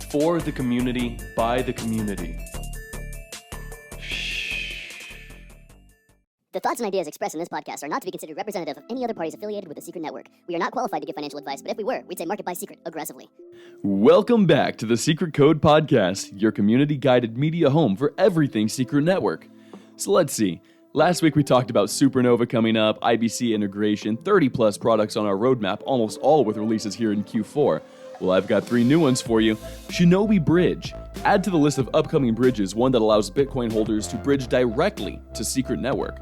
For the community, by the community. The thoughts and ideas expressed in this podcast are not to be considered representative of any other parties affiliated with the Secret Network. We are not qualified to give financial advice, but if we were, we'd say market by secret aggressively. Welcome back to the Secret Code Podcast, your community-guided media home for everything Secret Network. So let's see. Last week we talked about Supernova coming up, IBC integration, 30-plus products on our roadmap, almost all with releases here in Q4. Well, I've got 3 new ones for you. Shinobi Bridge. Add to the list of upcoming bridges one that allows Bitcoin holders to bridge directly to Secret Network.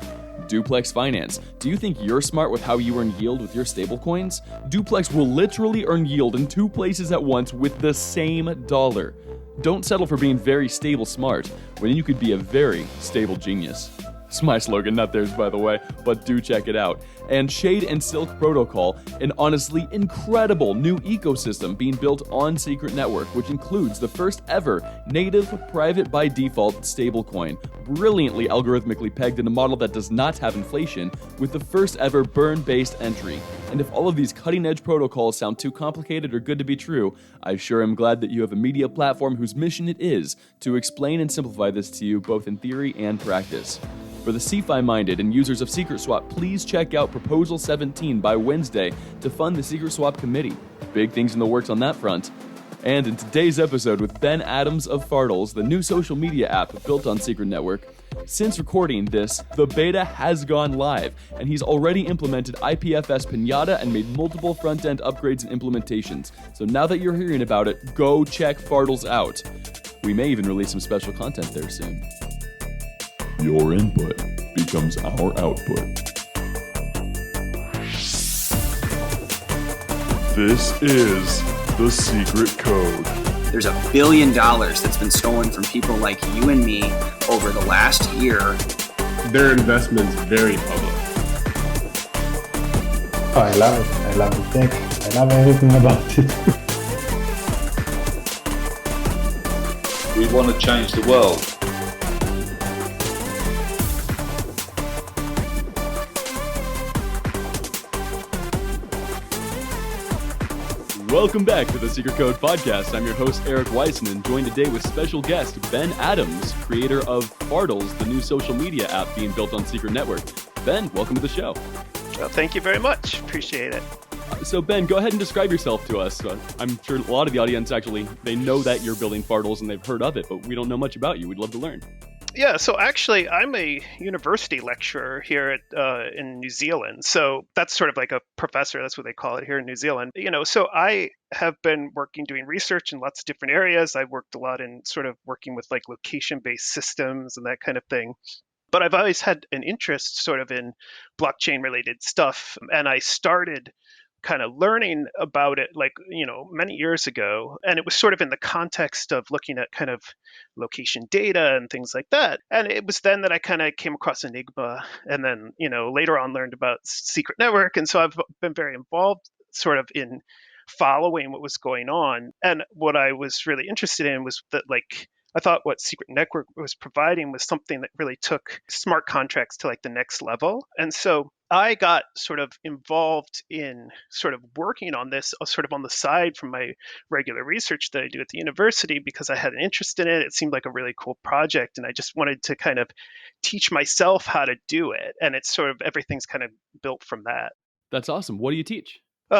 Duplex Finance. Do you think you're smart with how you earn yield with your stablecoins? Duplex will literally earn yield in 2 places at once with the same dollar. Don't settle for being very stable smart when you could be a very stable genius. It's my slogan, not theirs by the way, but do check it out. And Shade and Silk Protocol, an honestly incredible new ecosystem being built on Secret Network, which includes the first ever native private by default stablecoin, brilliantly algorithmically pegged in a model that does not have inflation, with the first ever burn-based entry. And if all of these cutting-edge protocols sound too complicated or good to be true, I sure am glad that you have a media platform whose mission it is to explain and simplify this to you both in theory and practice. For the CeFi-minded and users of SecretSwap, please check out Proposal 17 by Wednesday to fund the SecretSwap committee. Big things in the works on that front. And in today's episode with Ben Adams of Fardels, the new social media app built on Secret Network, since recording this, the beta has gone live, and he's already implemented IPFS Pinata and made multiple front-end upgrades and implementations. So now that you're hearing about it, go check Fardels out. We may even release some special content there soon. Your input becomes our output. This is the Secret Code. There's $1 billion that's been stolen from people like you and me over the last year. Their investment's very public. Oh, I love it. I love the tech. I love everything about it. We want to change the world. Welcome back to the Secret Code Podcast. I'm your host, Eric Weissman, joined today with special guest Ben Adams, creator of Fardels, the new social media app being built on Secret Network. Ben, welcome to the show. Well, thank you very much. Appreciate it. So Ben, go ahead and describe yourself to us. I'm sure a lot of the audience actually, they know that you're building Fardels and they've heard of it, but we don't know much about you. We'd love to learn. Yeah, so actually, I'm a university lecturer here in New Zealand. So that's sort of like a professor. That's what they call it here in New Zealand. So I have been doing research in lots of different areas. I've worked a lot in sort of working with like location-based systems and that kind of thing. But I've always had an interest sort of in blockchain-related stuff. And I started kind of learning about it many years ago, and it was sort of in the context of looking at kind of location data and things like that. And it was then that I kind of came across Enigma, and then later on learned about Secret Network. And so I've been very involved sort of in following what was going on. And what I was really interested in was that I thought what Secret Network was providing was something that really took smart contracts to the next level. And so I got sort of involved in sort of working on this sort of on the side from my regular research that I do at the university because I had an interest in it. It seemed like a really cool project, and I just wanted to kind of teach myself how to do it. And it's sort of everything's kind of built from that. That's awesome. What do you teach?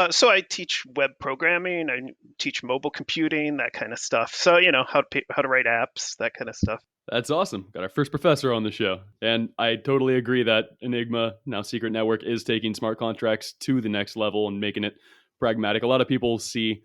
So I teach web programming, I teach mobile computing, that kind of stuff. So, how to write apps, that kind of stuff. That's awesome. Got our first professor on the show. And I totally agree that Enigma, now Secret Network, is taking smart contracts to the next level and making it pragmatic. A lot of people see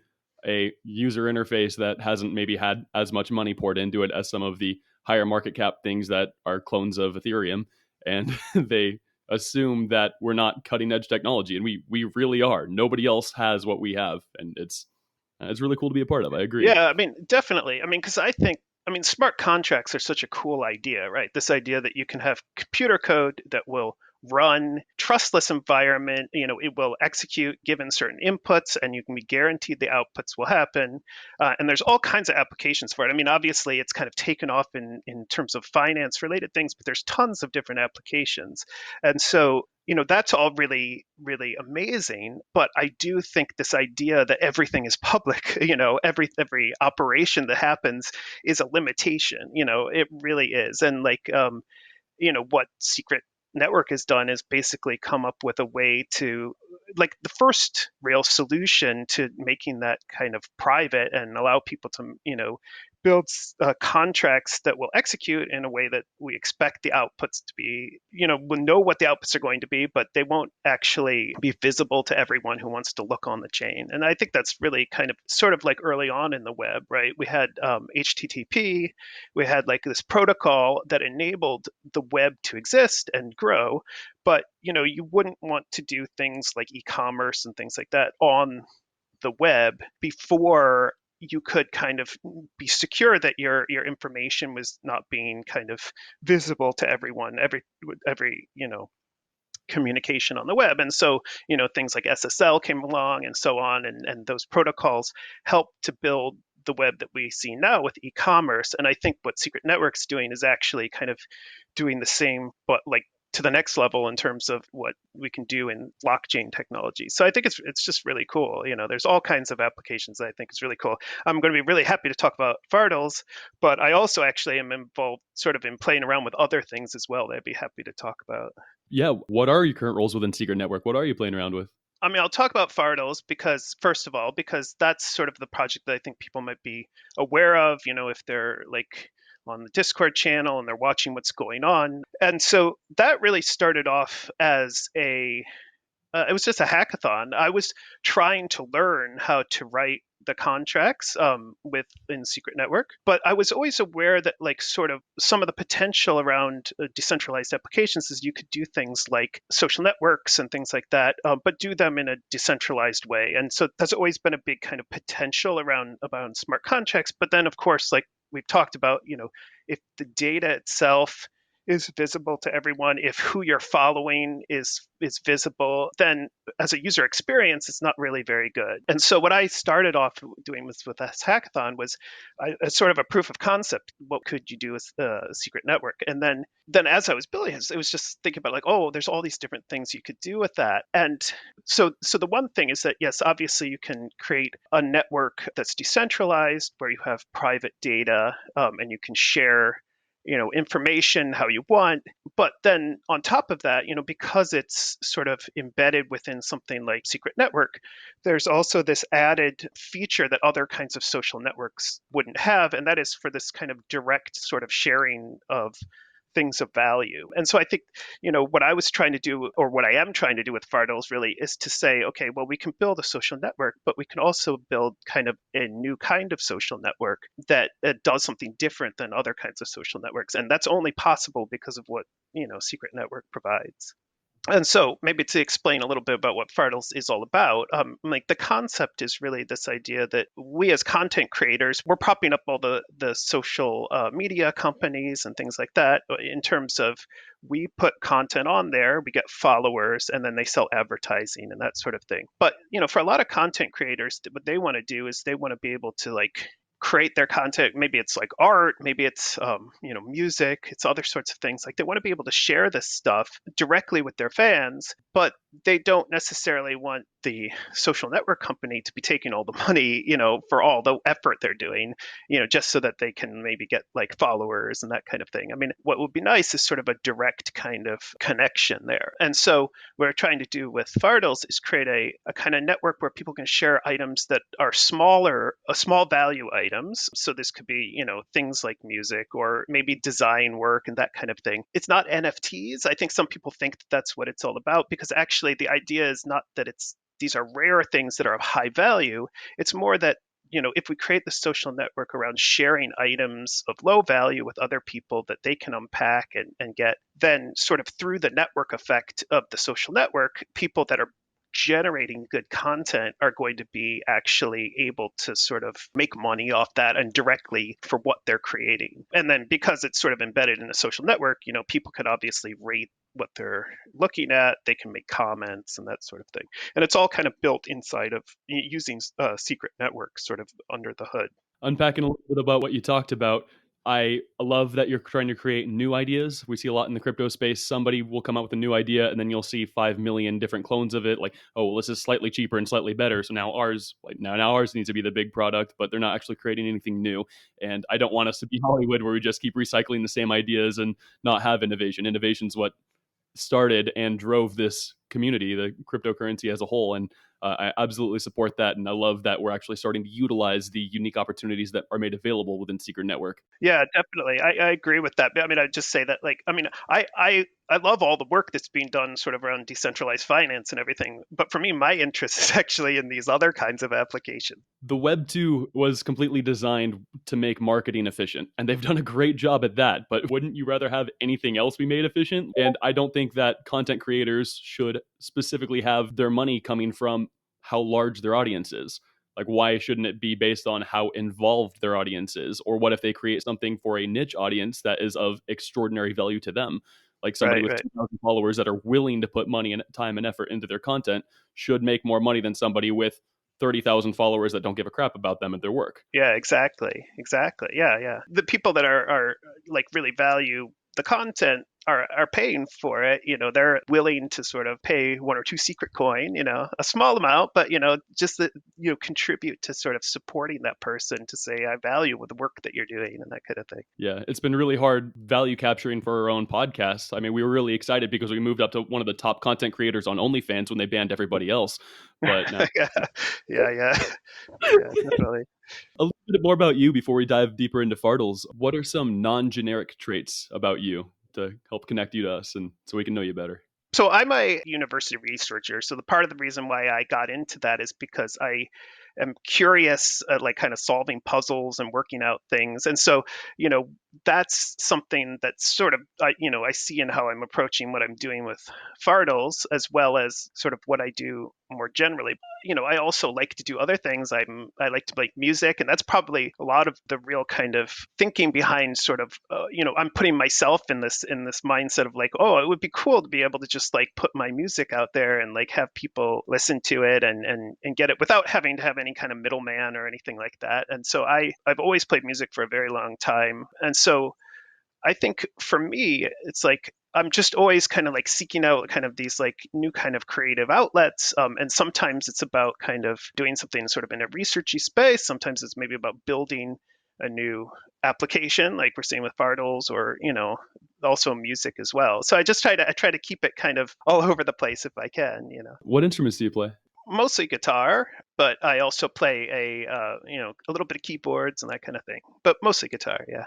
a user interface that hasn't maybe had as much money poured into it as some of the higher market cap things that are clones of Ethereum. And they assume that we're not cutting edge technology, and we really are. Nobody else has what we have, and it's really cool to be a part of. I agree. Yeah, definitely. Because I think smart contracts are such a cool idea, right? This idea that you can have computer code that will run, trustless environment. It will execute given certain inputs, and you can be guaranteed the outputs will happen. And there's all kinds of applications for it. I mean, obviously, it's kind of taken off in terms of finance-related things, but there's tons of different applications. And so, that's all really, really amazing. But I do think this idea that everything is public, every operation that happens is a limitation. It really is. And what Secret Network has done is basically come up with a way to, like, the first real solution to making that kind of private and allow people to, build contracts that will execute in a way that we expect the outputs to be, we'll know what the outputs are going to be, but they won't actually be visible to everyone who wants to look on the chain. And I think that's really kind of sort of like early on in the web, right? We had HTTP, we had like this protocol that enabled the web to exist and grow, but you wouldn't want to do things like e-commerce and things like that on the web before you could kind of be secure that your information was not being kind of visible to everyone, every communication on the web. And so things like SSL came along and so on, and those protocols helped to build the web that we see now with e-commerce. And I think what Secret Network's doing is actually kind of doing the same, but like to the next level in terms of what we can do in blockchain technology. So I think it's just really cool. There's all kinds of applications that I think is really cool. I'm going to be really happy to talk about Fardels, but I also actually am involved sort of in playing around with other things as well that I'd be happy to talk about. Yeah. What are your current roles within Secret Network? What are you playing around with? I mean, I'll talk about Fardels because, first of all, because that's sort of the project that I think people might be aware of, if they're like on the Discord channel and they're watching what's going on. And so that really started off as it was just a hackathon. I was trying to learn how to write the contracts within Secret Network, but I was always aware that like sort of some of the potential around decentralized applications is you could do things like social networks and things like that, but do them in a decentralized way. And so that's always been a big kind of potential around smart contracts. But then, of course, like we've talked about, if the data itself is visible to everyone, if who you're following is visible, then as a user experience, it's not really very good. And so what I started off doing with this hackathon was a sort of a proof of concept. What could you do with a Secret Network? And then as I was building it was just thinking about like, oh, there's all these different things you could do with that. And so the one thing is that, yes, obviously you can create a network that's decentralized where you have private data and you can share information how you want. But then on top of that, because it's sort of embedded within something like Secret Network, there's also this added feature that other kinds of social networks wouldn't have. And that is for this kind of direct sort of sharing of things of value. And so I think, what I was trying to do, or what I am trying to do with Fardels really is to say, okay, well, we can build a social network, but we can also build kind of a new kind of social network that does something different than other kinds of social networks. And that's only possible because of what, Secret Network provides. And so maybe to explain a little bit about what Fardels is all about, like the concept is really this idea that we as content creators, we're propping up all the social media companies and things like that in terms of we put content on there, we get followers, and then they sell advertising and that sort of thing. But, for a lot of content creators, what they want to do is they want to be able to like create their content. Maybe it's like art, maybe it's music, it's other sorts of things. Like they want to be able to share this stuff directly with their fans, but they don't necessarily want the social network company to be taking all the money, for all the effort they're doing, just so that they can maybe get like followers and that kind of thing. I mean, what would be nice is sort of a direct kind of connection there. And so what we're trying to do with Fardels is create a kind of network where people can share items that are small value items. So this could be, things like music or maybe design work and that kind of thing. It's not NFTs. I think some people think that that's what it's all about, because actually the idea is not that these are rare things that are of high value. It's more that, if we create the social network around sharing items of low value with other people that they can unpack and get, then sort of through the network effect of the social network, people that are generating good content are going to be actually able to sort of make money off that and directly for what they're creating. And then because it's sort of embedded in a social network, people can obviously rate what they're looking at. They can make comments and that sort of thing. And it's all kind of built inside of using secret networks sort of under the hood. Unpacking a little bit about what you talked about, I love that you're trying to create new ideas. We see a lot in the crypto space. Somebody will come out with a new idea, and then you'll see 5 million different clones of it. Like, oh, well, this is slightly cheaper and slightly better. So now ours, now ours needs to be the big product, but they're not actually creating anything new. And I don't want us to be Hollywood where we just keep recycling the same ideas and not have innovation. Innovation's what started and drove this community, the cryptocurrency as a whole. And I absolutely support that. And I love that we're actually starting to utilize the unique opportunities that are made available within Secret Network. Yeah, definitely. I agree with that. I mean, I'd just say that, like, I mean, I love all the work that's being done sort of around decentralized finance and everything. But for me, my interest is actually in these other kinds of applications. The Web 2 was completely designed to make marketing efficient, and they've done a great job at that. But wouldn't you rather have anything else be made efficient? And I don't think that content creators should specifically have their money coming from how large their audience is. Like, why shouldn't it be based on how involved their audience is? Or what if they create something for a niche audience that is of extraordinary value to them? Like somebody with 2,000 followers that are willing to put money and time and effort into their content should make more money than somebody with 30,000 followers that don't give a crap about them and their work. Yeah, exactly. Yeah. The people that are like really value the content are paying for it. They're willing to sort of pay 1 or 2 secret coin, a small amount, but just that contribute to sort of supporting that person to say, I value the work that you're doing and that kind of thing. Yeah, it's been really hard value capturing for our own podcast. I mean, we were really excited because we moved up to one of the top content creators on OnlyFans when they banned everybody else. But now... yeah, definitely. A little bit more about you before we dive deeper into Fardels. What are some non-generic traits about you to help connect you to us and so we can know you better? So I'm a university researcher. So the part of the reason why I got into that is because I am curious at like kind of solving puzzles and working out things. And so, that's something that's sort of, I see in how I'm approaching what I'm doing with Fardels, as well as sort of what I do more generally. I also like to do other things. I like to make music, and that's probably a lot of the real kind of thinking behind sort of, I'm putting myself in this mindset of like, oh, it would be cool to be able to just like put my music out there and like have people listen to it and get it without having to have any kind of middleman or anything like that. And so I've always played music for a very long time. And so I think for me, it's like I'm just always kind of like seeking out kind of these like new kind of creative outlets. And sometimes it's about kind of doing something sort of in a researchy space. Sometimes it's maybe about building a new application, like we're seeing with Fardels, or also music as well. So I try to keep it kind of all over the place if I can. What instruments do you play? Mostly guitar, but I also play a little bit of keyboards and that kind of thing. But mostly guitar, yeah.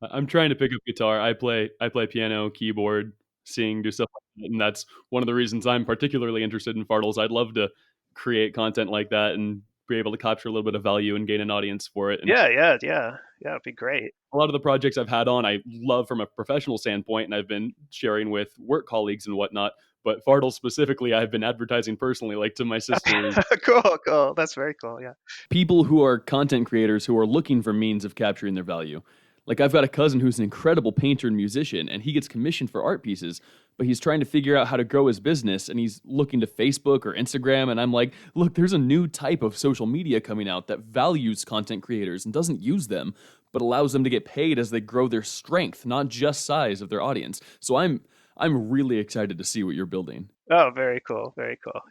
I'm trying to pick up guitar. I play piano, keyboard, sing, do stuff like that. And that's one of the reasons I'm particularly interested in Fardels. I'd love to create content like that and be able to capture a little bit of value and gain an audience for it. And yeah, it'd be great. A lot of the projects I've had on, I love from a professional standpoint, and I've been sharing with work colleagues and whatnot. But Fardel specifically, I've been advertising personally, like to my sisters. Cool. That's very cool, yeah. People who are content creators who are looking for means of capturing their value. Like, I've got a cousin who's an incredible painter and musician, and he gets commissioned for art pieces, but he's trying to figure out how to grow his business, and he's looking to Facebook or Instagram, and I'm like, look, there's a new type of social media coming out that values content creators and doesn't use them, but allows them to get paid as they grow their strength, not just size of their audience. So I'm really excited to see what you're building. Oh, very cool,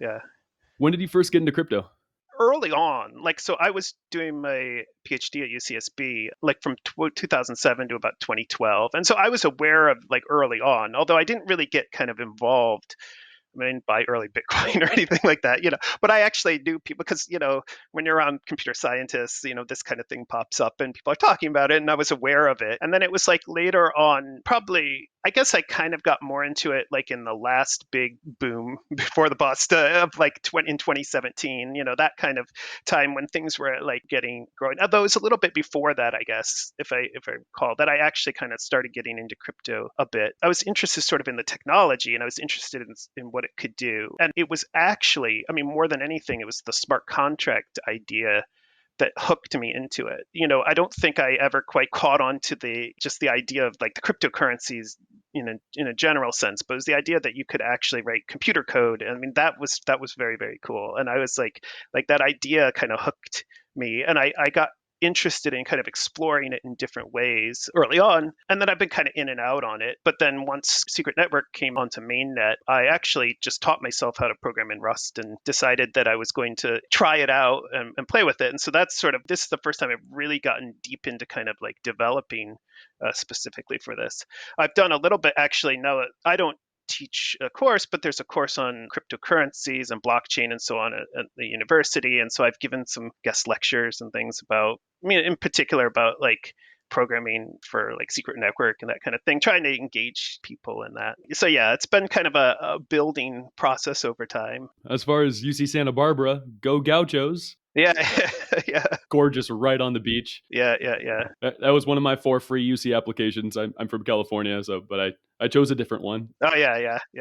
yeah. When did you first get into crypto? Early on, like, so I was doing my PhD at UCSB, like from 2007 to about 2012. And so I was aware of like early on, although I didn't really get kind of involved. I mean, buy early Bitcoin or anything like that, but I actually knew people because, when you're around computer scientists, this kind of thing pops up and people are talking about it, and I was aware of it. And then it was like later on, probably, I guess I kind of got more into it like in the last big boom before the bust of like in 2017, that kind of time when things were like growing. Although it was a little bit before that, I guess, if I recall, that I actually kind of started getting into crypto a bit. I was interested sort of in the technology, and I was interested in what it could do. And it was actually, I mean, more than anything, it was the smart contract idea that hooked me into it. I don't think I ever quite caught on to the idea of like the cryptocurrencies in a general sense, but it was the idea that you could actually write computer code. I mean, that was very, very cool. And I was like that idea kind of hooked me, and I got interested in kind of exploring it in different ways early on, and then I've been kind of in and out on it. But then once Secret Network came onto mainnet, I actually just taught myself how to program in Rust and decided that I was going to try it out and play with it. And so that's this is the first time I've really gotten deep into kind of like developing specifically for this. I've done a little bit actually. Now I don't teach a course, but there's a course on cryptocurrencies and blockchain and so on at the university. And so I've given some guest lectures and things about, in particular about like programming for like Secret Network and that kind of thing, trying to engage people in that. So yeah, it's been kind of a building process over time. As far as UC Santa Barbara, go Gauchos. Yeah, yeah. Gorgeous, right on the beach. Yeah. That was one of my 4 free UC applications. I'm from California, but I chose a different one. Oh yeah. We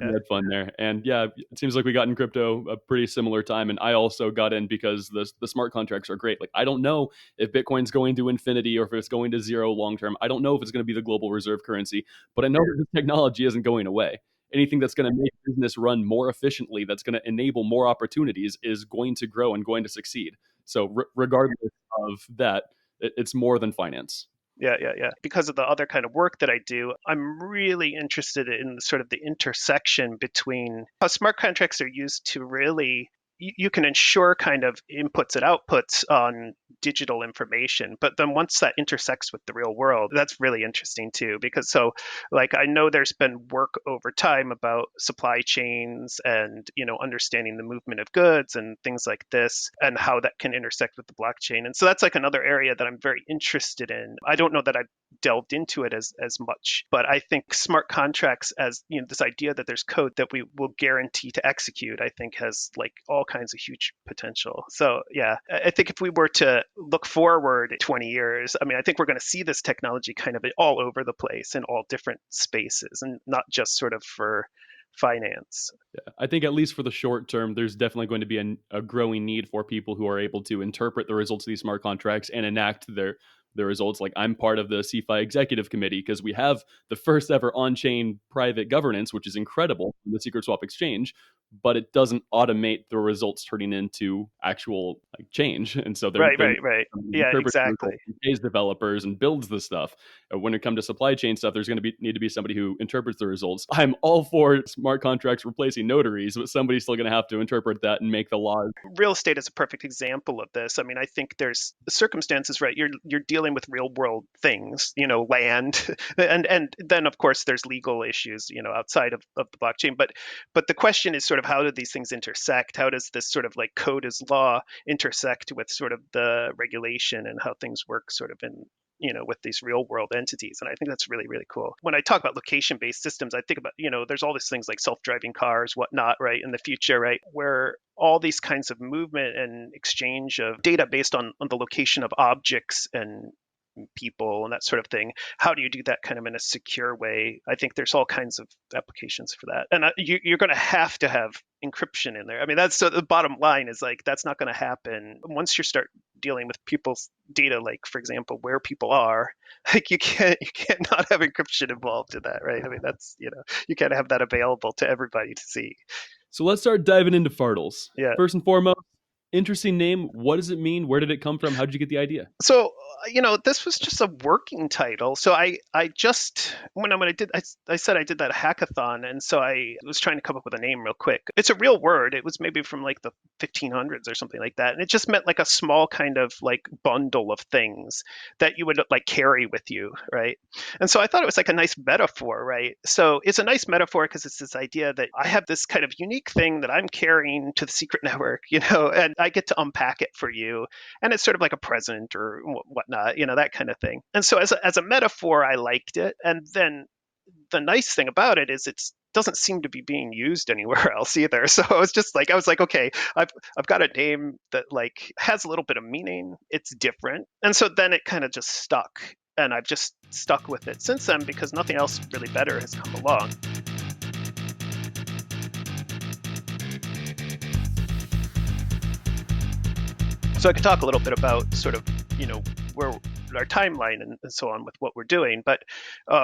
had fun there. And yeah, it seems like we got in crypto a pretty similar time. And I also got in because the smart contracts are great. Like, I don't know if Bitcoin's going to infinity or if it's going to zero long term. I don't know if it's going to be the global reserve currency, but I know that this technology isn't going away. Anything that's going to make business run more efficiently, that's going to enable more opportunities, is going to grow and going to succeed. So regardless of that, it's more than finance. Yeah. Because of the other kind of work that I do, I'm really interested in sort of the intersection between how smart contracts are used to really, you can ensure kind of inputs and outputs on digital information. But then once that intersects with the real world, that's really interesting too. Because I know there's been work over time about supply chains and, understanding the movement of goods and things like this and how that can intersect with the blockchain. And so that's like another area that I'm very interested in. I don't know that I've delved into it as much, but I think smart contracts as, this idea that there's code that we will guarantee to execute, I think has like all kinds of huge potential. So yeah, I think if we were to look forward 20 years, I think we're going to see this technology kind of all over the place in all different spaces and not just sort of for finance. Yeah, I think at least for the short term, there's definitely going to be a growing need for people who are able to interpret the results of these smart contracts and enact their results. Like, I'm part of the CFI executive committee because we have the first ever on-chain private governance, which is incredible, in the Secret Swap Exchange, but it doesn't automate the results turning into actual change. And so right. Yeah, exactly. Pays developers and builds the stuff. When it comes to supply chain stuff, there's going to need to be somebody who interprets the results. I'm all for smart contracts replacing notaries, but somebody's still going to have to interpret that and make the laws. Real estate is a perfect example of this. I think there's circumstances, right? You're dealing with real world things, land, and then of course there's legal issues, outside of the blockchain. But the question is sort of, how do these things intersect? How does this sort of like code as law intersect with sort of the regulation and how things work sort of in, with these real world entities? And I think that's really, really cool. When I talk about location-based systems, I think about, there's all these things like self-driving cars, whatnot, right, in the future, right, where all these kinds of movement and exchange of data based on the location of objects and people and that sort of thing. How do you do that kind of in a secure way? I think there's all kinds of applications for that. And you're going to have encryption in there. that's the bottom line is like, that's not going to happen. Once you start dealing with people's data, like for example, where people are, like you can't not have encryption involved in that, right? That's, you can't have that available to everybody to see. So let's start diving into Fardels. Yeah. First and foremost, interesting name. What does it mean? Where did it come from? How did you get the idea? So, this was just a working title. So I just, when I said I did that hackathon, and so I was trying to come up with a name real quick. It's a real word. It was maybe from like the 1500s or something like that. And it just meant like a small kind of like bundle of things that you would like carry with you, right? And so I thought it was like a nice metaphor, right? So it's a nice metaphor because it's this idea that I have this kind of unique thing that I'm carrying to the Secret Network, and I get to unpack it for you. And it's sort of like a present or whatnot, that kind of thing. And so as a metaphor, I liked it. And then the nice thing about it is it doesn't seem to be being used anywhere else either. So I was like, okay, I've got a name that like has a little bit of meaning. It's different. And so then it kind of just stuck. And I've just stuck with it since then because nothing else really better has come along. So I could talk a little bit about sort of, our timeline and so on with what we're doing. But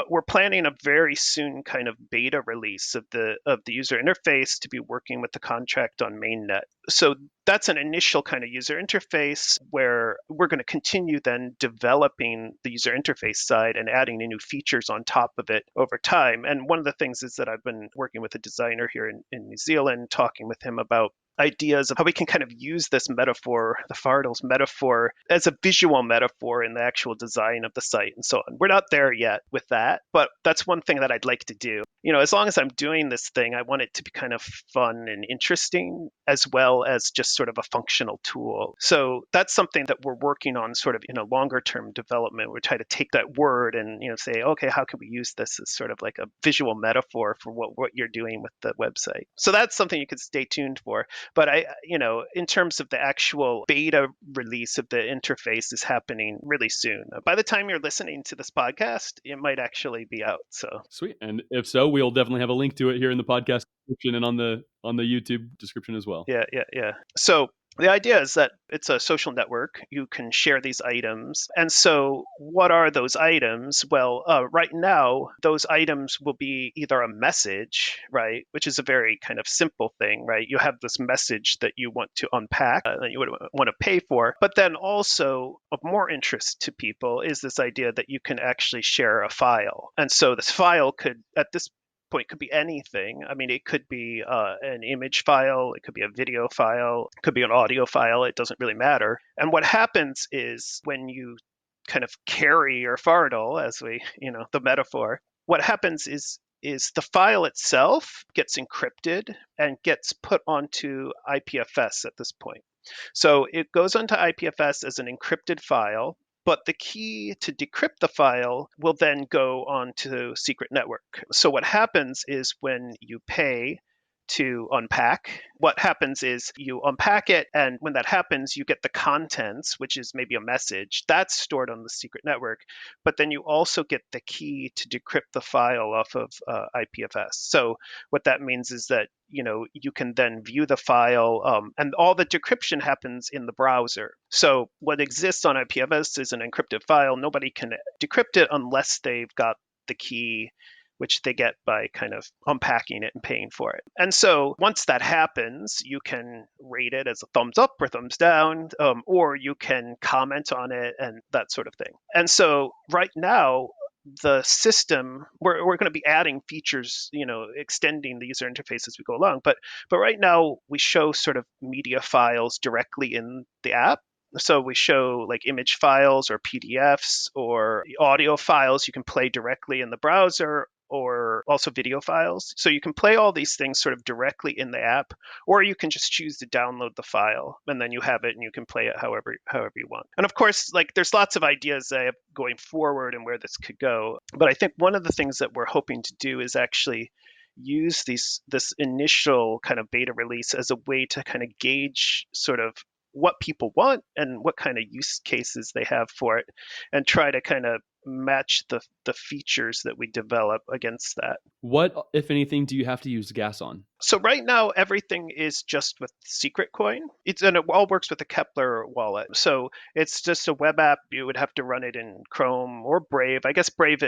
we're planning a very soon kind of beta release of the user interface to be working with the contract on mainnet. So that's an initial kind of user interface where we're going to continue then developing the user interface side and adding new features on top of it over time. And one of the things is that I've been working with a designer here in New Zealand, talking with him about ideas of how we can kind of use this metaphor, the Fardels metaphor, as a visual metaphor in the actual design of the site and so on. We're not there yet with that, but that's one thing that I'd like to do. As long as I'm doing this thing, I want it to be kind of fun and interesting, as well as just sort of a functional tool. So that's something that we're working on sort of in a longer term development. We try to take that word and, say, okay, how can we use this as sort of like a visual metaphor for what you're doing with the website? So that's something you could stay tuned for. But in terms of the actual beta release of the interface is happening really soon. By the time you're listening to this podcast, it might actually be out. So sweet. And if so, we'll definitely have a link to it here in the podcast description and on the YouTube description as well. Yeah. So the idea is that it's a social network. You can share these items. And so what are those items? Well, right now, those items will be either a message, right, which is a very kind of simple thing, right? You have this message that you want to unpack, that you would want to pay for. But then also of more interest to people is this idea that you can actually share a file. And so this file could, at this point, could be anything. I mean, it could be an image file, it could be a video file, it could be an audio file. It doesn't really matter. And what happens is when you kind of carry your Fardel, as we, the metaphor, what happens is the file itself gets encrypted and gets put onto IPFS at this point. So it goes onto IPFS as an encrypted file. But the key to decrypt the file will then go on to secret network. So what happens is when you pay to unpack, what happens is you unpack it, and when that happens, you get the contents, which is maybe a message, that's stored on the secret network. But then you also get the key to decrypt the file off of IPFS. So what that means is that you can then view the file, and all the decryption happens in the browser. So what exists on IPFS is an encrypted file. Nobody can decrypt it unless they've got the key, which they get by kind of unpacking it and paying for it. And so once that happens, you can rate it as a thumbs up or thumbs down, or you can comment on it and that sort of thing. And so right now, the system, we're going to be adding features, extending the user interface as we go along. But right now, we show sort of media files directly in the app. So we show like image files or PDFs or audio files you can play directly in the browser, or also video files. So you can play all these things sort of directly in the app, or you can just choose to download the file and then you have it and you can play it however you want. And of course, like there's lots of ideas going forward and where this could go. But I think one of the things that we're hoping to do is actually use this initial kind of beta release as a way to kind of gauge sort of what people want and what kind of use cases they have for it, and try to kind of match the features that we develop against that. What, if anything, do you have to use gas on? So right now, everything is just with Secret Coin. And it all works with the Kepler wallet. So it's just a web app. You would have to run it in Chrome or Brave. I guess Brave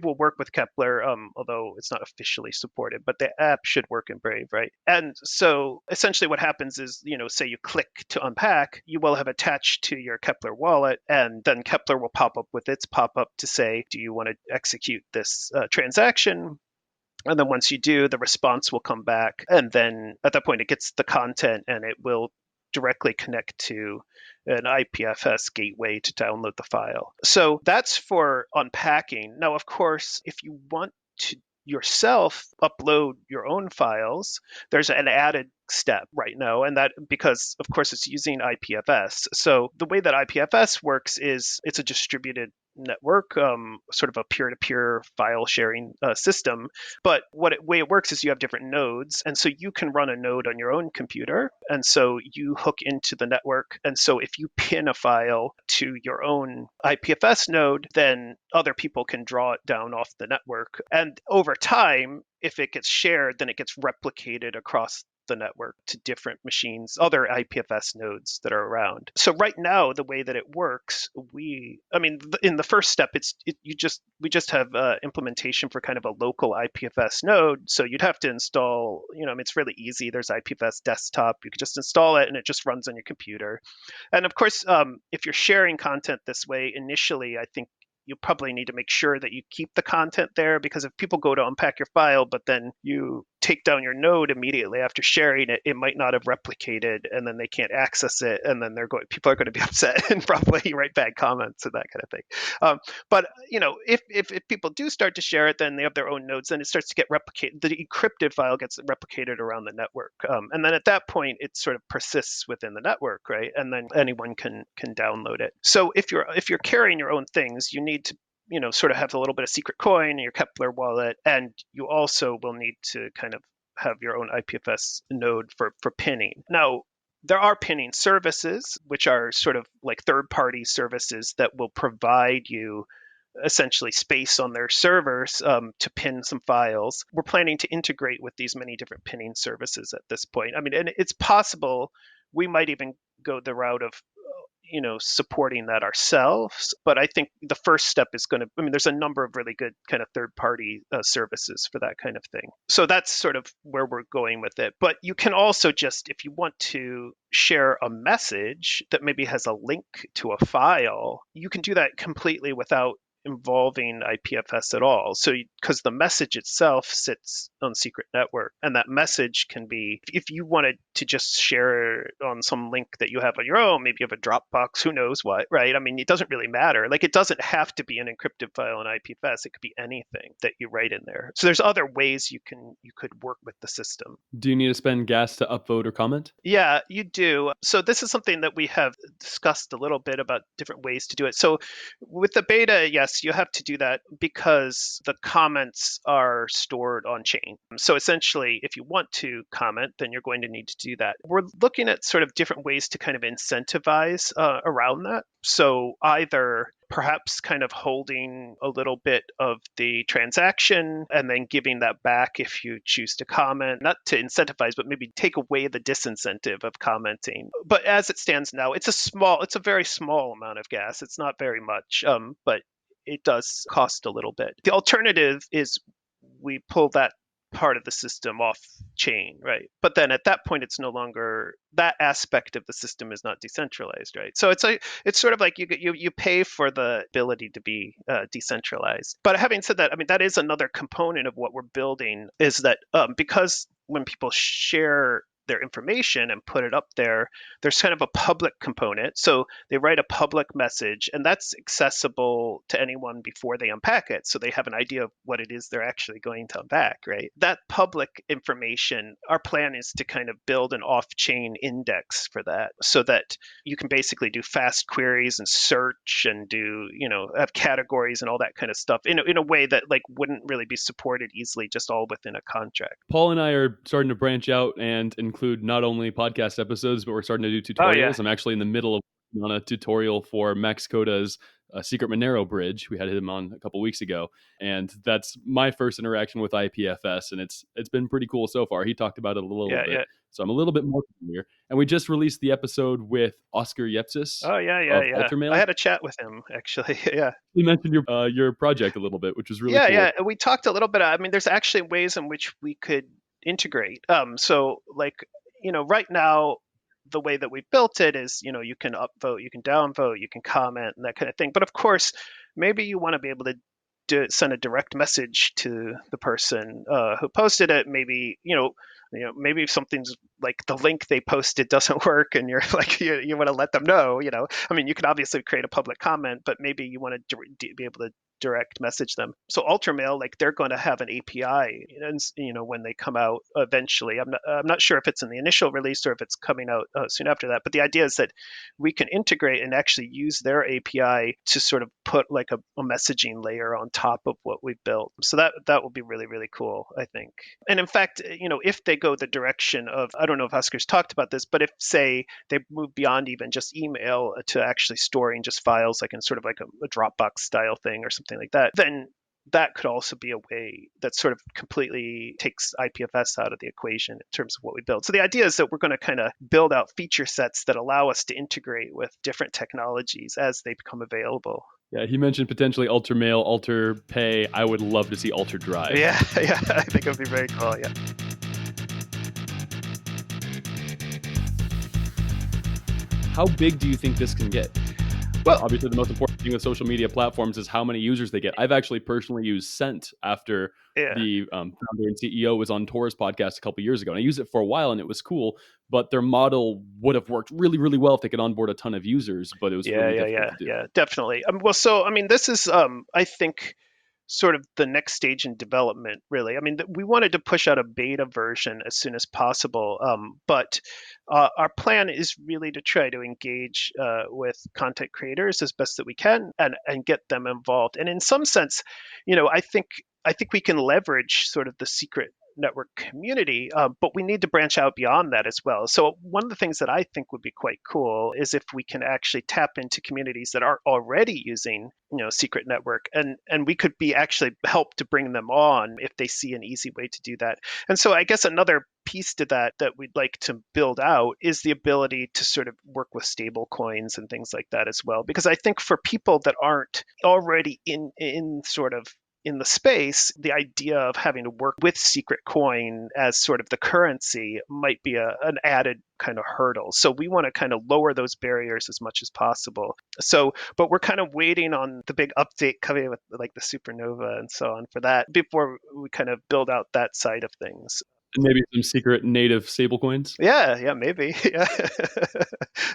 will work with Kepler, although it's not officially supported. But the app should work in Brave, right? And so essentially what happens is, say you click to unpack, you will have attached to your Kepler wallet, and then Kepler will pop up with its pop-up to say, do you want to execute this transaction? And then once you do, the response will come back. And then at that point, it gets the content and it will directly connect to an IPFS gateway to download the file. So that's for unpacking. Now, of course, if you want to yourself upload your own files, there's an added step right now, and that because of course it's using IPFS. So the way that IPFS works is it's a distributed network, sort of a peer-to-peer file sharing system. But way it works is you have different nodes, and so you can run a node on your own computer, and so you hook into the network. And so if you pin a file to your own IPFS node, then other people can draw it down off the network. And over time, if it gets shared, then it gets replicated across the network to different machines, other IPFS nodes that are around. So right now, the way that it works, in the first step, we just have implementation for kind of a local IPFS node. So you'd have to install, it's really easy. There's IPFS desktop. You could just install it and it just runs on your computer. And of course, if you're sharing content this way, initially, I think you probably need to make sure that you keep the content there, because if people go to unpack your file, but then you take down your node immediately after sharing it, it might not have replicated, and then they can't access it, and then people are going to be upset and probably write bad comments and that kind of thing. But if people do start to share it, then they have their own nodes, then it starts to get replicated. The encrypted file gets replicated around the network, and then at that point, it sort of persists within the network, right? And then anyone can download it. So if you're carrying your own things, you need to sort of have a little bit of secret coin in your Kepler wallet, and you also will need to kind of have your own IPFS node for pinning. Now, there are pinning services, which are sort of like third-party services that will provide you essentially space on their servers to pin some files. We're planning to integrate with these many different pinning services at this point. And it's possible we might even go the route of supporting that ourselves. But I think the first step is there's a number of really good kind of third-party services for that kind of thing. So that's sort of where we're going with it. But you can also just, if you want to share a message that maybe has a link to a file, you can do that completely without involving IPFS at all. So because the message itself sits on secret network, and that message can be, if you wanted to just share on some link that you have on your own, maybe you have a Dropbox, who knows what, right? It doesn't really matter. Like, it doesn't have to be an encrypted file in IPFS. It could be anything that you write in there. So there's other ways you could work with the system. Do you need to spend gas to upvote or comment? Yeah, you do. So this is something that we have discussed a little bit about different ways to do it. So with the beta, yes, you have to do that because the comments are stored on chain. So essentially, if you want to comment, then you're going to need to do that. We're looking at sort of different ways to kind of incentivize around that. So either perhaps kind of holding a little bit of the transaction and then giving that back if you choose to comment, not to incentivize, but maybe take away the disincentive of commenting. But as it stands now, it's a very small amount of gas. It's not very much, but it does cost a little bit. The alternative is we pull that part of the system off chain, right? But then at that point, it's no longer, that aspect of the system is not decentralized, right? So it's sort of like you pay for the ability to be decentralized. But having said that, that is another component of what we're building, is that because when people share their information and put it up there, there's kind of a public component. So they write a public message, and that's accessible to anyone before they unpack it. So they have an idea of what it is they're actually going to unpack, right? That public information, our plan is to kind of build an off-chain index for that, so that you can basically do fast queries and search and do, have categories and all that kind of stuff in a way that like wouldn't really be supported easily just all within a contract. Paul and I are starting to branch out and include not only podcast episodes, but we're starting to do tutorials. Oh, yeah. I'm actually in the middle of on a tutorial for Max Coda's Secret Monero bridge. We had him on a couple weeks ago, and that's my first interaction with IPFS, and it's been pretty cool so far. He talked about it a little bit, so I'm a little bit more familiar. And we just released the episode with Oscar Yepsis. Oh yeah. Altermail. I had a chat with him actually. Yeah. You mentioned your project a little bit, which was really cool. Yeah. We talked a little bit. There's actually ways in which we could integrate. So like, right now, the way that we built it is, you can upvote, you can downvote, you can comment and that kind of thing. But of course, maybe you want to be able to send a direct message to the person who posted it. Maybe, maybe if something's like the link they posted doesn't work and you're like, you want to let them know, you can obviously create a public comment, but maybe you want to be able to direct message them. So Altermail, like they're going to have an API, and when they come out eventually. I'm not sure if it's in the initial release or if it's coming out soon after that. But the idea is that we can integrate and actually use their API to sort of put like a messaging layer on top of what we've built. So that will be really, really cool, I think. And in fact, if they go the direction of, I don't know if Oscar's talked about this, but if say they move beyond even just email to actually storing just files like in sort of like a Dropbox style thing or something like that, then that could also be a way that sort of completely takes IPFS out of the equation in terms of what we build. So the idea is that we're going to kind of build out feature sets that allow us to integrate with different technologies as they become available. Yeah, he mentioned potentially Altermail, Alterpay. I would love to see Alterdrive. Yeah, I think it would be very cool, yeah. How big do you think this can get? Well, obviously, the most important thing with social media platforms is how many users they get. I've actually personally used Scent after the founder and CEO was on Tor's podcast a couple years ago. And I used it for a while and it was cool, but their model would have worked really, really well if they could onboard a ton of users, but it was really difficult to do. Yeah, definitely. This is, I think, sort of the next stage in development, really. I mean, we wanted to push out a beta version as soon as possible, but our plan is really to try to engage with content creators as best that we can and get them involved. And in some sense, I think we can leverage sort of the secret network community, but we need to branch out beyond that as well. So one of the things that I think would be quite cool is if we can actually tap into communities that are already using, secret network, and we could be actually help to bring them on if they see an easy way to do that. And so I guess another piece to that we'd like to build out is the ability to sort of work with stable coins and things like that as well. Because I think for people that aren't already in sort of in the space, the idea of having to work with secret coin as sort of the currency might be an added kind of hurdle. So we want to kind of lower those barriers as much as possible. But we're kind of waiting on the big update coming with like the supernova and so on for that before we kind of build out that side of things. And maybe some secret native stablecoins. Yeah, maybe. Yeah,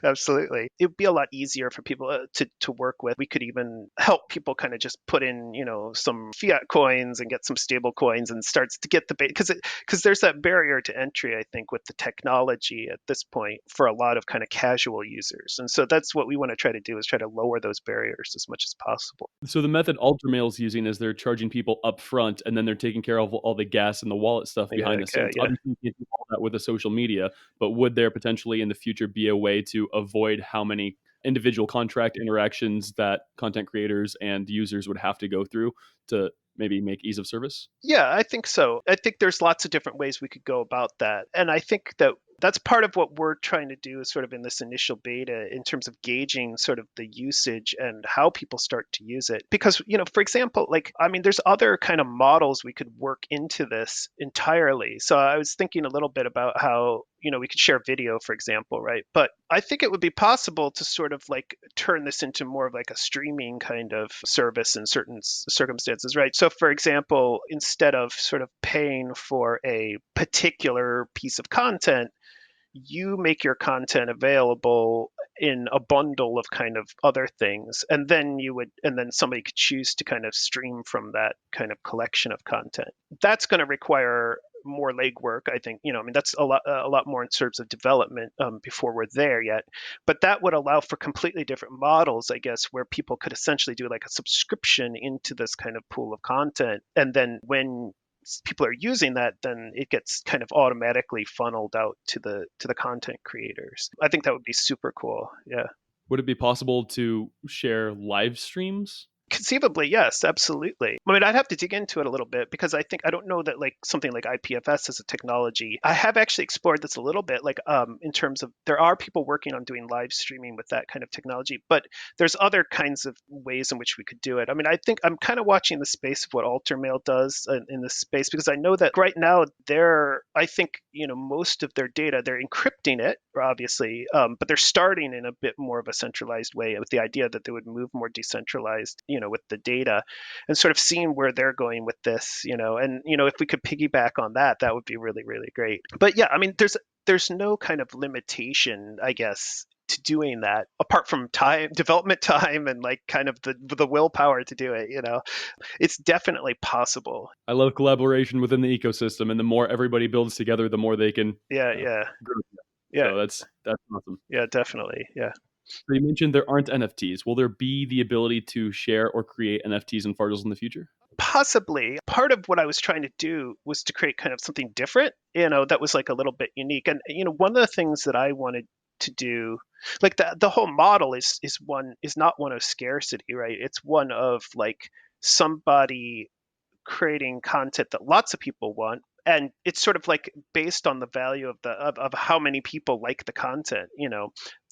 absolutely. It would be a lot easier for people to work with. We could even help people kind of just put in, some fiat coins and get some stable coins and starts to get the base, because there's that barrier to entry, I think, with the technology at this point for a lot of kind of casual users. And so that's what we want to try to do, is try to lower those barriers as much as possible. So the method Altermail is using is they're charging people up front and then they're taking care of all the gas and the wallet stuff behind the scenes. Obviously, you can't do all that with the social media, but would there potentially in the future be a way to avoid how many individual contract interactions that content creators and users would have to go through to maybe make ease of service? Yeah, I think so. I think there's lots of different ways we could go about that. And I think that that's part of what we're trying to do is sort of in this initial beta in terms of gauging sort of the usage and how people start to use it. Because, for example, there's other kind of models we could work into this entirely. So I was thinking a little bit about how, we could share video, for example, right? But I think it would be possible to sort of turn this into more of like a streaming kind of service in certain circumstances, right? So for example, instead of sort of paying for a particular piece of content, you make your content available in a bundle of kind of other things, and then somebody could choose to kind of stream from that kind of collection of content. That's going to require more legwork, I think. That's a lot more in terms of development before we're there yet. But that would allow for completely different models, I guess, where people could essentially do like a subscription into this kind of pool of content, and then when people are using that, then it gets kind of automatically funneled out to the content creators. I think that would be super cool. Yeah. Would it be possible to share live streams? Conceivably, yes, absolutely. I'd have to dig into it a little bit because I don't know that something like IPFS as a technology. I have actually explored this a little bit, in terms of there are people working on doing live streaming with that kind of technology, but there's other kinds of ways in which we could do it. I think I'm kind of watching the space of what Altermail does in this space, because I know that right now most of their data, they're encrypting it, obviously, but they're starting in a bit more of a centralized way with the idea that they would move more decentralized, with the data, and sort of seeing where they're going with this, and if we could piggyback on that, that would be really, really great. But yeah, there's no kind of limitation, I guess, to doing that apart from development time and kind of the willpower to do it. It's definitely possible. I love collaboration within the ecosystem, and the more everybody builds together, the more they can grow. So that's awesome. Yeah, definitely. Yeah. So you mentioned there aren't NFTs. Will there be the ability to share or create NFTs and Fardels in the future? Possibly. Part of what I was trying to do was to create kind of something different, that was a little bit unique. And, one of the things that I wanted to do, the whole model is not one of scarcity, right? It's one of somebody creating content that lots of people want. And it's sort of like based on the value of of how many people like the content,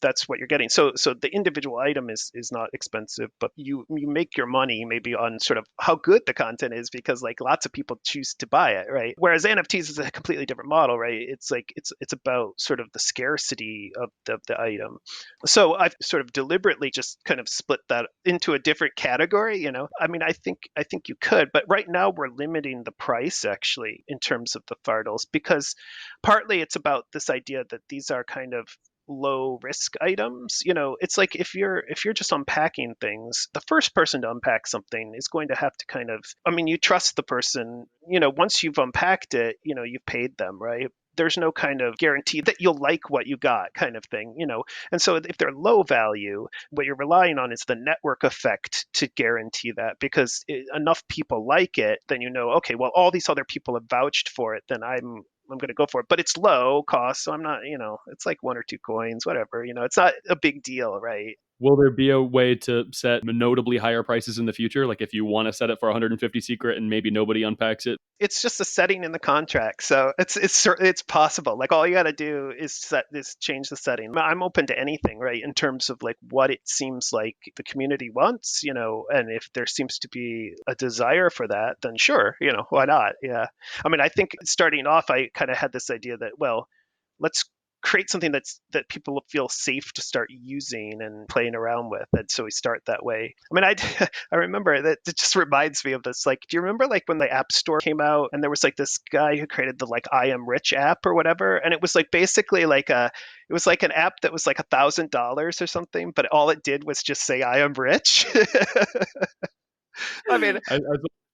that's what you're getting. So the individual item is not expensive, but you make your money maybe on sort of how good the content is, because like lots of people choose to buy it, right? Whereas NFTs is a completely different model, right? It's like it's about sort of the scarcity of the item. So I've sort of deliberately just kind of split that into a different category, I mean, I think you could, but right now we're limiting the price actually in terms of the Fardels, because partly it's about this idea that these are kind of low risk items. It's like if you're just unpacking things, the first person to unpack something is going to have to kind of, I mean, you trust the person, once you've unpacked it, you've paid them, right? There's no kind of guarantee that you'll like what you got kind of thing, And so if they're low value, what you're relying on is the network effect to guarantee that, because enough people like it, then okay, well, all these other people have vouched for it, then I'm going to go for it. But it's low cost, so I'm not, it's like 1 or 2 coins, whatever, it's not a big deal, right? Will there be a way to set notably higher prices in the future? Like if you want to set it for 150 secret and maybe nobody unpacks it? It's just a setting in the contract, so it's possible. Like all you got to do is change the setting. I'm open to anything, right? In terms of like what it seems like the community wants, and if there seems to be a desire for that, then sure, why not? Yeah. I mean, I think starting off, I kind of had this idea that, well, let's create something that people feel safe to start using and playing around with, and so we start that way. I mean, I remember that it just reminds me of this. Like, do you remember like when the App Store came out and there was like this guy who created the like I Am Rich app or whatever, and it was like basically like it was like an app that was like $1,000 or something, but all it did was just say I am rich. I mean,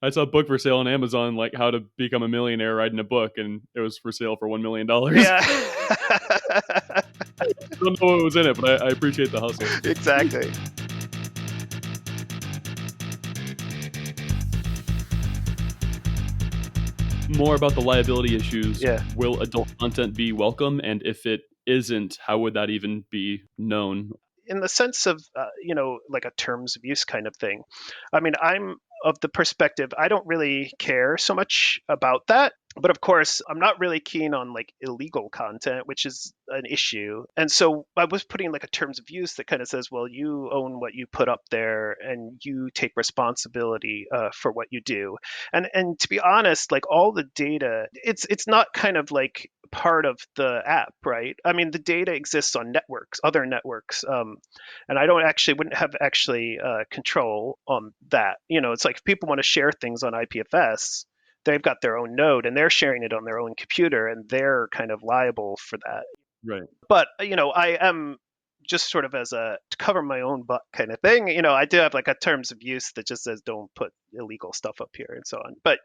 I saw a book for sale on Amazon, like how to become a millionaire, writing a book, and it was for sale for $1 million. Yeah. I don't know what was in it, but I appreciate the hustle. Exactly. More about the liability issues. Yeah. Will adult content be welcome? And if it isn't, how would that even be known? In the sense of, like a terms of use kind of thing. I mean, I'm of the perspective, I don't really care so much about that. But of course, I'm not really keen on like illegal content, which is an issue. And so I was putting like a terms of use that kind of says, well, you own what you put up there and you take responsibility for what you do. And to be honest, like all the data, it's not kind of like part of the app, right? I mean, the data exists on networks, other networks. And I wouldn't have control on that. It's like if people want to share things on IPFS, they've got their own node and they're sharing it on their own computer and they're kind of liable for that. Right. But, I am just sort of as to cover my own butt kind of thing. I do have like a terms of use that just says don't put illegal stuff up here and so on. But,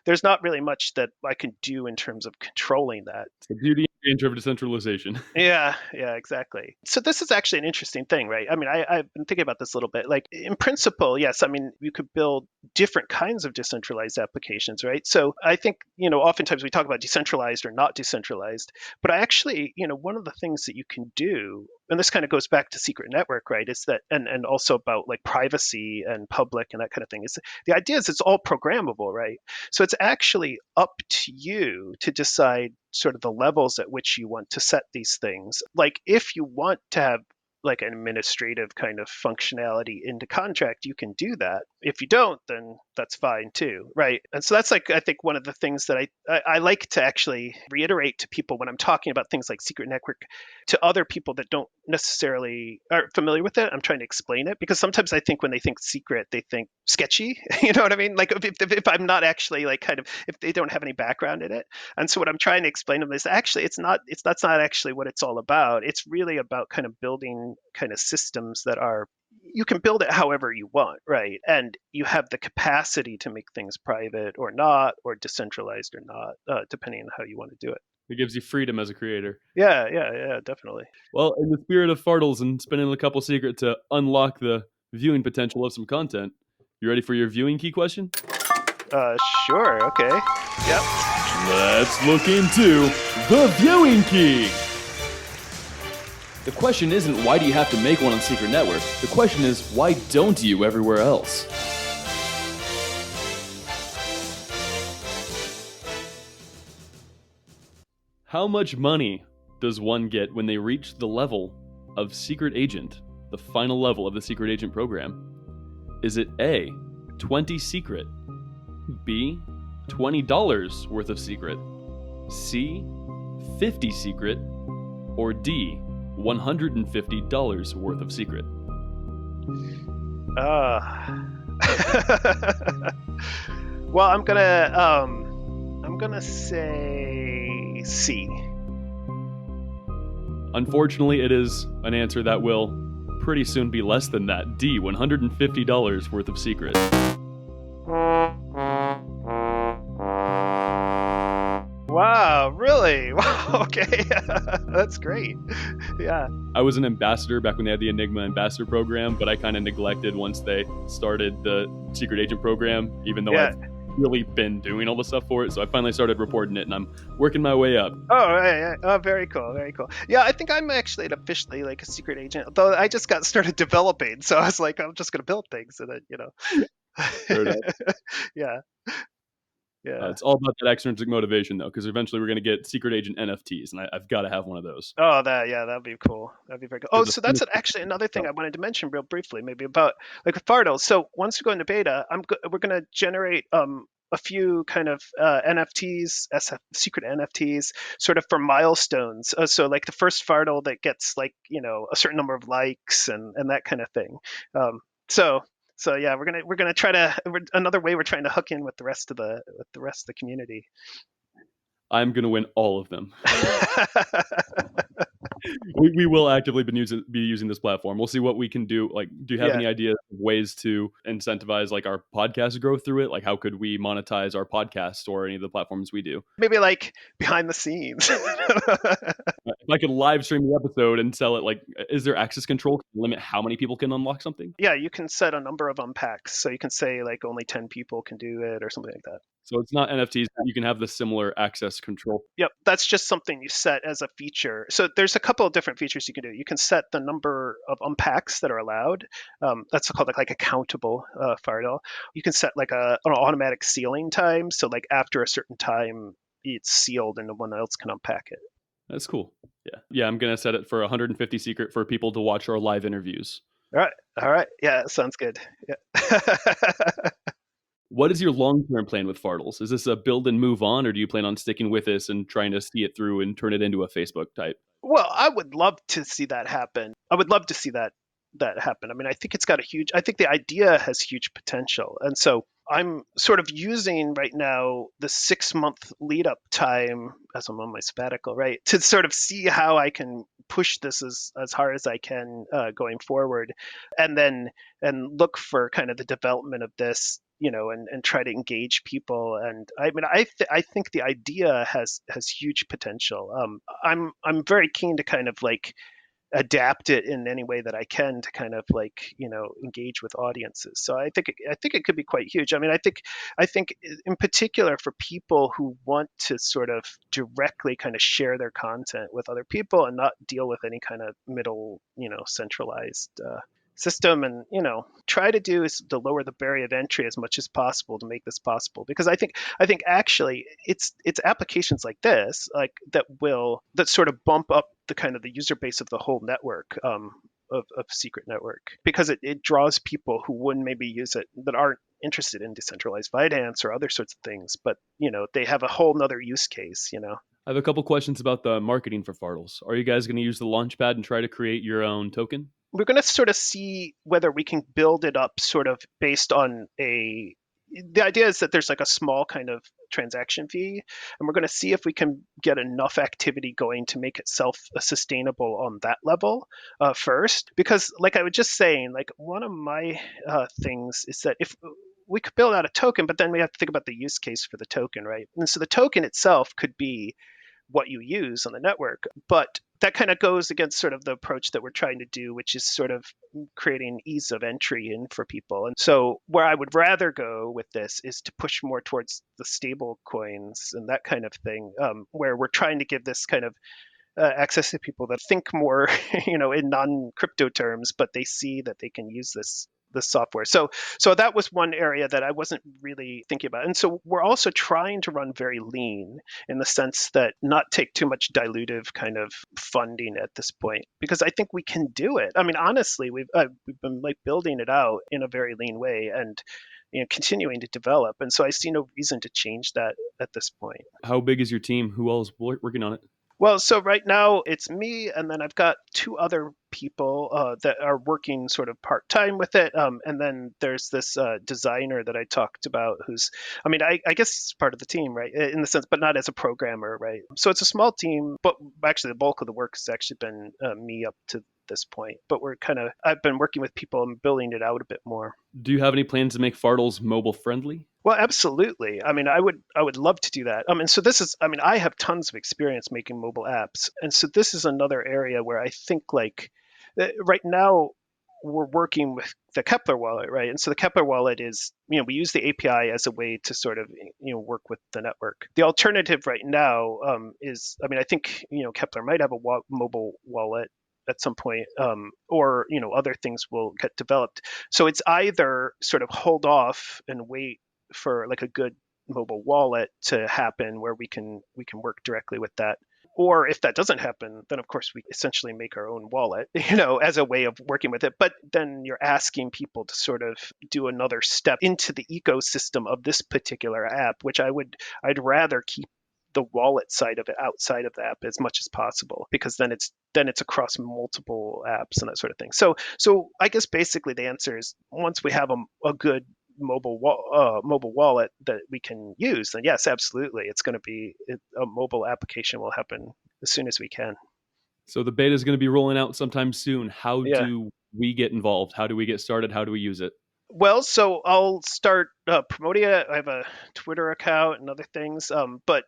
there's not really much that I can do in terms of controlling that. It's the beauty and danger of decentralization. Yeah, exactly. So this is actually an interesting thing, right? I mean, I've been thinking about this a little bit. Like in principle, yes, I mean, you could build different kinds of decentralized applications, right? So I think, oftentimes we talk about decentralized or not decentralized, but I actually, one of the things that you can do, and this kind of goes back to secret network, right, is that, and also about like privacy and public and that kind of thing, is the idea is it's all programmable, right? So it's actually up to you to decide sort of the levels at which you want to set these things. Like if you want to have like an administrative kind of functionality into contract, you can do that. If you don't, then that's fine too, right? And so that's like, I think one of the things that I like to actually reiterate to people when I'm talking about things like secret network to other people that don't necessarily are familiar with it. I'm trying to explain it because sometimes I think when they think secret, they think sketchy, you know what I mean? Like if I'm not actually like kind of, if they don't have any background in it. And so what I'm trying to explain to them is actually, that's not actually what it's all about. It's really about kind of building kind of systems that are, you can build it however you want, right? And you have the capacity to make things private or not, or decentralized or not, depending on how you want to do it. It gives you freedom as a creator. Yeah, definitely. Well, in the spirit of Fardels and spinning a couple secret to unlock the viewing potential of some content, you ready for your viewing key question? Sure, okay. Yep. Let's look into the viewing key. The question isn't why do you have to make one on Secret Network? The question is why don't you everywhere else? How much money does one get when they reach the level of secret agent, the final level of the secret agent program? Is it A, 20 secret, B, $20 worth of secret, C, 50 secret, or D, $150 worth of secret? Well, I'm gonna say C. Unfortunately, it is an answer that will pretty soon be less than that. D, $150 worth of secret. Wow, really? Wow, okay. That's great. Yeah. I was an ambassador back when they had the Enigma ambassador program, but I kind of neglected once they started the secret agent program, even though I've really been doing all the stuff for it. So I finally started reporting it, and I'm working my way up. Oh, right. Oh, very cool. Very cool. Yeah, I think I'm actually officially like a secret agent, although I just got started developing. So I was like, I'm just going to build things and then, Fair enough. Yeah. Yeah. It's all about that extrinsic motivation, though, because eventually we're going to get secret agent NFTs, and I've got to have one of those. Oh, that'd be cool. That'd be very cool. Oh, so that's actually another thing I wanted to mention real briefly, maybe about like with Fardels. So once we go into beta, we're going to generate a few kind of NFTs, secret NFTs, sort of for milestones. So like the first Fardel that gets like a certain number of likes and that kind of thing. So yeah, we're gonna try to another way we're trying to hook in with the rest of the community. I'm gonna win all of them. we will actively be using this platform. We'll see what we can do. Like, do you have any ideas of ways to incentivize like our podcast growth through it? Like, how could we monetize our podcast or any of the platforms we do? Maybe like behind the scenes. If I could live stream the episode and sell it, like, is there access control to limit how many people can unlock something? Yeah, you can set a number of unpacks. So you can say like only 10 people can do it or something like that. So it's not NFTs, but you can have the similar access control. Yep, that's just something you set as a feature. So there's a couple of different features you can do. You can set the number of unpacks that are allowed. That's called like a countable Fardel. You can set like an automatic sealing time. So like after a certain time, it's sealed and no one else can unpack it. That's cool. Yeah, I'm gonna set it for 150 secret for people to watch our live interviews. All right. Yeah, sounds good. Yeah. What is your long-term plan with Fardels? Is this a build and move on, or do you plan on sticking with this and trying to see it through and turn it into a Facebook type? Well, I would love to see that happen. I would love to see that happen. I mean, I think I think the idea has huge potential. And so I'm sort of using right now the 6-month lead up time as I'm on my sabbatical, right, to sort of see how I can push this as hard as I can going forward, and look for kind of the development of this, and try to engage people. And I mean, I think the idea has huge potential. I'm very keen to kind of like adapt it in any way that I can to kind of like engage with audiences. So I think it could be quite huge. I mean, I think in particular for people who want to sort of directly kind of share their content with other people and not deal with any kind of middle centralized system, and try to do is to lower the barrier of entry as much as possible to make this possible, because I think actually it's applications like this that sort of bump up the kind of the user base of the whole network of secret network, because it draws people who wouldn't maybe use it, that aren't interested in decentralized finance or other sorts of things, but they have a whole nother use case. I have a couple questions about the marketing for Fardels. Are you guys going to use the Launchpad and try to create your own token? We're going to sort of see whether we can build it up sort of based on the idea is that there's like a small kind of transaction fee, and we're going to see if we can get enough activity going to make it self-sustainable on that level first. Because like I was just saying, like one of my things is that if we could build out a token, but then we have to think about the use case for the token, right? And so the token itself could be what you use on the network, but that kind of goes against sort of the approach that we're trying to do, which is sort of creating ease of entry in for people. And so where I would rather go with this is to push more towards the stable coins and that kind of thing, where we're trying to give this kind of access to people that think more, in non-crypto terms, but they see that they can use this the software. So that was one area that I wasn't really thinking about. And so we're also trying to run very lean in the sense that not take too much dilutive kind of funding at this point, because I think we can do it. I mean, honestly, we've been like building it out in a very lean way and continuing to develop. And so I see no reason to change that at this point. How big is your team? Who else working on it? Well, so right now it's me, and then I've got two other people that are working sort of part-time with it. And then there's this designer that I talked about who's, I mean, I guess he's part of the team, right? In the sense, but not as a programmer, right? So it's a small team, but actually the bulk of the work has actually been me up to this point. But I've been working with people and building it out a bit more. Do you have any plans to make Fardels mobile friendly? Well, absolutely. I mean, I would love to do that. So this is, I have tons of experience making mobile apps. And so this is another area where I think like right now we're working with the Kepler wallet, right? And so the Kepler wallet is, we use the API as a way to sort of, work with the network. The alternative right now is, I think, Kepler might have a mobile wallet at some point, or, other things will get developed. So it's either sort of hold off and wait for like a good mobile wallet to happen where we can work directly with that. Or if that doesn't happen, then of course we essentially make our own wallet, as a way of working with it. But then you're asking people to sort of do another step into the ecosystem of this particular app, which I'd rather keep the wallet side of it outside of the app as much as possible, because then it's across multiple apps and that sort of thing. So I guess basically the answer is once we have a good mobile wallet that we can use, then yes, absolutely, it's going to be a mobile application will happen as soon as we can. So the beta is going to be rolling out sometime soon. How do we get involved? How do we get started? How do we use it? Well, so I'll start promoting it. I have a Twitter account and other things, but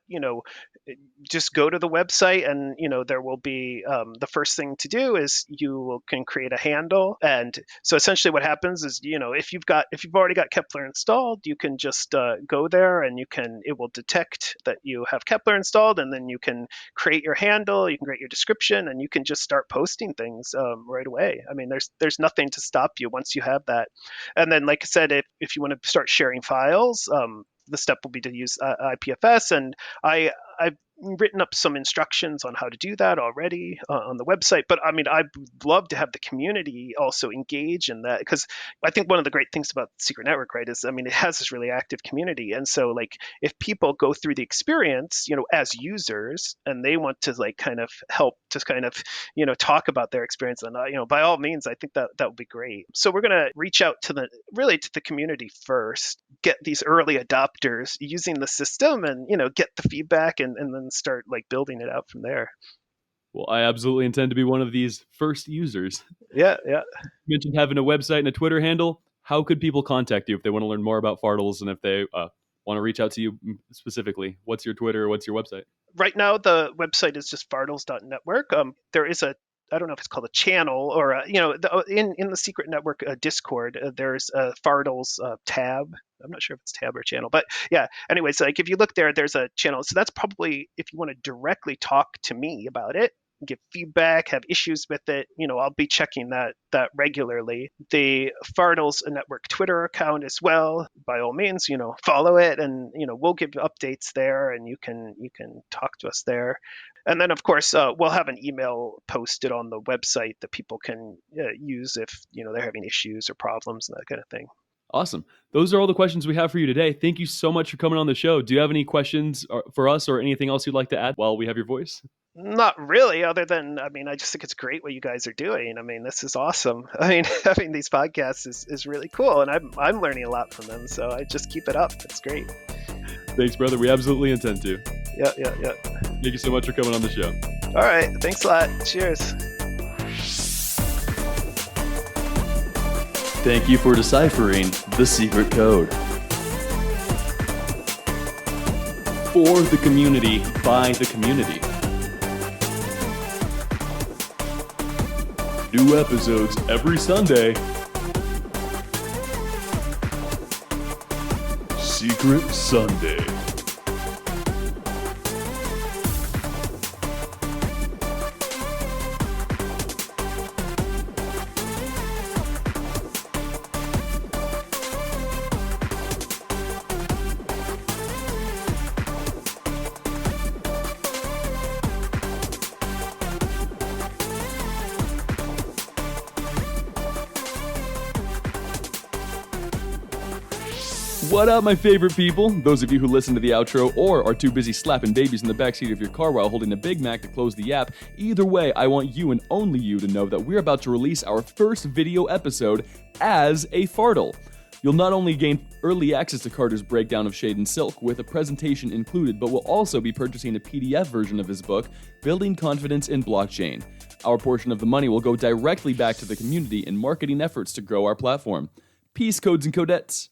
just go to the website, and there will be the first thing to do is you can create a handle. And so essentially what happens is if you've already got Kepler installed, you can just go there and it will detect that you have Kepler installed, and then you can create your handle, you can create your description, and you can just start posting things right away. There's nothing to stop you once you have that. And then, like I said, if you want to start sharing files, the step will be to use IPFS, and I've written up some instructions on how to do that already on the website. But I'd love to have the community also engage in that, because I think one of the great things about Secret Network, right, is it has this really active community. And so like if people go through the experience, as users, and they want to like kind of help to kind of talk about their experience, and by all means, I think that would be great. So we're going to reach out to the community first, get these early adopters using the system, and get the feedback, and then start like building it out from there. Well, I absolutely intend to be one of these first users. Yeah. You mentioned having a website and a Twitter handle. How could people contact you if they want to learn more about Fardels, and if they want to reach out to you specifically? What's your Twitter? What's your website? Right now, the website is just fardels.network. There is I don't know if it's called a channel or in the Secret Network Discord, there's a Fardels tab. I'm not sure if it's tab or channel, but yeah. Anyways, like if you look there, there's a channel. So that's probably if you want to directly talk to me about it, give feedback, have issues with it, I'll be checking that regularly. The Fardels Network Twitter account as well, by all means, follow it, and we'll give updates there, and you can talk to us there. And then of course we'll have an email posted on the website that people can use if they're having issues or problems and that kind of thing. Awesome. Those are all the questions we have for you today. Thank you so much for coming on the show. Do you have any questions for us or anything else you'd like to add while we have your voice? Not really, other than, I just think it's great what you guys are doing. This is awesome. Having these podcasts is really cool, and I'm learning a lot from them. So I just keep it up. It's great. Thanks, brother. We absolutely intend to. Yeah. Thank you so much for coming on the show. All right. Thanks a lot. Cheers. Thank you for deciphering the secret code. For the community, by the community. New episodes every Sunday. Secret Sunday. What up, my favorite people? Those of you who listen to the outro or are too busy slapping babies in the backseat of your car while holding a Big Mac to close the app, either way, I want you and only you to know that we're about to release our first video episode as a Fardel. You'll not only gain early access to Carter's breakdown of Shade and Silk with a presentation included, but will also be purchasing a PDF version of his book, Building Confidence in Blockchain. Our portion of the money will go directly back to the community in marketing efforts to grow our platform. Peace, codes and codettes.